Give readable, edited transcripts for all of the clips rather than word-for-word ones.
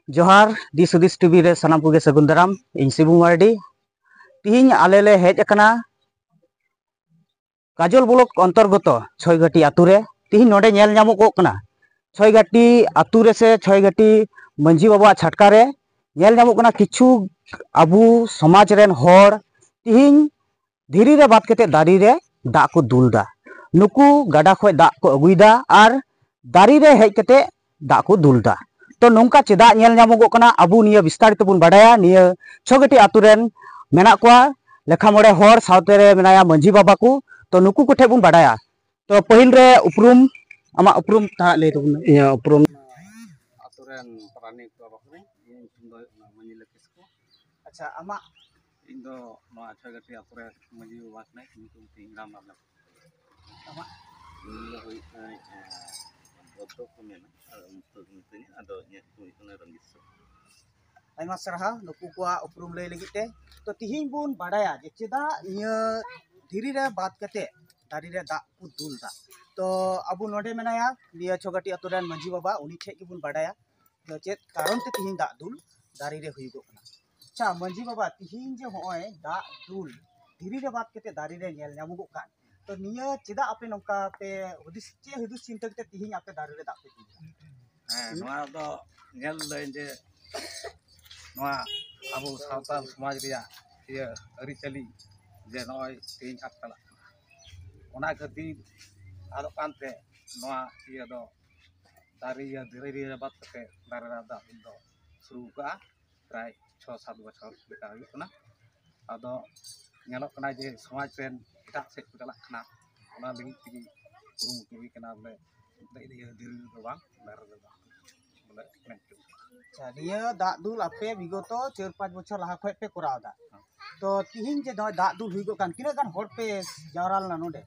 जोहार this हुदिस TV रे सनाम कोगे सगुन दाराम इन शिबू मार्डी तिहिन आले ले हेज अकना काजल ब्लॉक अंतर्गत छयघाटी आतु रे तिहिन नोडे नेल ᱧᱟᱢᱚᱜᱚᱜ ᱠᱟᱱᱟ छयघाटी आतु रे से छयघाटी मंझी बाबा छटका रे नेल ᱧᱟᱢᱚᱜ ᱠᱟᱱᱟ किछु आबू समाज रेन होड़ तिहिन धीरी रे बात कते दारी रे दाग को दुलदा नुकु गाडा खय दाग को अगुइदा आर दारी रे हेज कते दाग को दुलदा तो नौका चेदा नेल ᱧᱟᱢᱚᱜᱚᱜ ᱠᱟᱱᱟ आबू निया विस्तारित बन बाडाया निया छयघाटी आतु रेन मेना कोआ लेखा मोड़े होड़ सावते रे मेनाया मंझी बाबा को तो नुकु कोठे बन बाडाया तो पहिल रे उपरुम आमा उपरुम ता ले तबन इया उपरुम आतु रेन प्राणी को रखने इन सुंदर मंझी लकिस को अच्छा आमा इन दो नवा छयघाटी आतु रे मंझी बाबा ने ᱧᱩᱛᱩᱢ ᱛᱤᱧ ᱨᱟᱢ ᱞᱟᱞᱟ आमा ᱤᱧ ᱫᱚ ᱦᱩᱭᱩᱜ ᱠᱟᱱᱟ ᱵᱚᱫᱽᱫᱚ ᱠᱚ ᱢᱮᱱᱟ ᱟᱨ ᱩᱱᱠᱩ ᱢᱤᱛᱟᱹᱧᱟ ᱟᱫᱚ ᱤᱧᱟᱹᱜ ᱧᱩᱛᱩᱢ ᱦᱩᱭᱩᱜ ᱠᱟᱱᱟ ᱨᱚᱧᱡᱤᱛ आयमा सरहा नुकु कोआ उपरुम ले लगित ते तो तिहिन बुन बाडाया जे चेदा इया धीरी रे बात कते दारी रे दाग को दुलदा तो आबू नोडे मेनाया निया छयघाटी आतु रेन मंझी बाबा उनी ठे की बुन बाडाया तो चेत कारण ते तिहिन दाग दुल दारी रे हुइगो कना अच्छा मंझी बाबा तिहिन जे होय दाग दुल धीरी रे बात कते दारी रे नेल ᱧᱟᱢᱚᱜᱚᱜ कान तो निया चेदा आपे नौका पे हुदिस चे हुदिस चिंता कते तिहिन आपे दारी रे दाग पे दुलदा नवा दो नेल दई जे नवा आबो सावताल समाज रिया ये अरिचली जे नय तेज हाथ चला ओना खातिर आदो कानते नवा ये दो दारी या धीरे धीरे बात कते दारे दा दो शुरू का प्राय 6-7 बछर लेका हुई कना आदो नेलो कना जे समाज रेन एटा से चला कना ओना लगी तिगी कुरुमुटु हुई कना बोले धीरे धीरे दो बांग दारे दा बोले मेंटू अच्छा निया दाग दुल आपे विगत 4-5 बछर लहा खय पे कराव दा तो तिहिन जे दाग दुल हुइगो कान तिना गान होड़ पे जावरा लना नोडे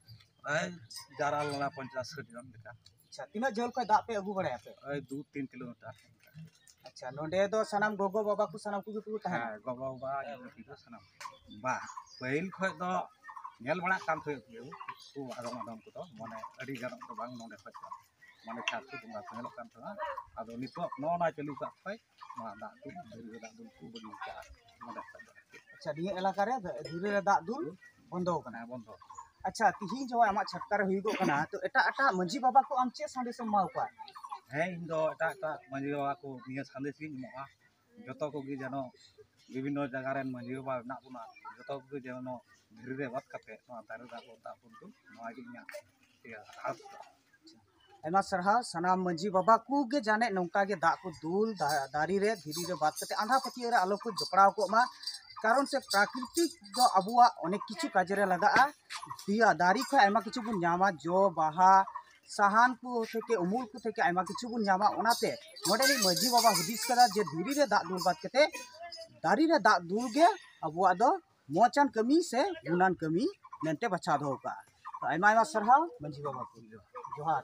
जारा लना 50-60 जन लेका अच्छा तिना जल खय दाग पे अगु बड़ाया पे 2-3 किलोमीटर अच्छा नोडे दो सनाम गोगो बाबा को सनाम को को तहा गोगो बाबा ये सनाम बा पहिल खय दो नेल बड़ा काम थय को आदम आदम को तो माने अडी गानक तो बांग नोडे खय माने खासु बंगा थेलो कान था आदो नितो नोना चलु का खय मा दा दु धीरे दा दु को बडी का नोडे अच्छा निया इलाका रे धीरे रे दाग दुल बंदो कना बंदो अच्छा तिहिन जो आमा छटका रे हुइगो कना तो एटा एटा मंझी बाबा को आम चे संदेश माव का हे इन दो एटा मंझी बाबा को निया संदेश गी मोआ जतो को गी जानो विभिन्न जगह रेन मंझी बाबा ना बुना जतो को जानो धीरे रे बात कते नोआ दारे दा को ता पुन नोआ गी न्या या हास आयमा सरहा सनाम मंझी बाबा को गे जाने नौका गे दाग को दुल दारी रे धीरी रे बात कते आंधा पतिया रे आलो को जकड़ाव को मा कारण से प्राकृतिक जो अबुआ अनेक किछु काजे रे लगा दिया दारी खय आयमा किछु बुन न्यामा जो बाहा साहान को थेके उमुल को थेके आयमा किछु बुन न्यामा ओनाते नोडे नि मंझी बाबा हुदिस करा जे धीरी रे दाग दुल बात कते दारी रे दाग दुल गे अबुआ दो मोचान कमी से गुनान कमी मेंते बचा दो का तो आयमा आयमा सरहा मंझी बाबा को जोहार।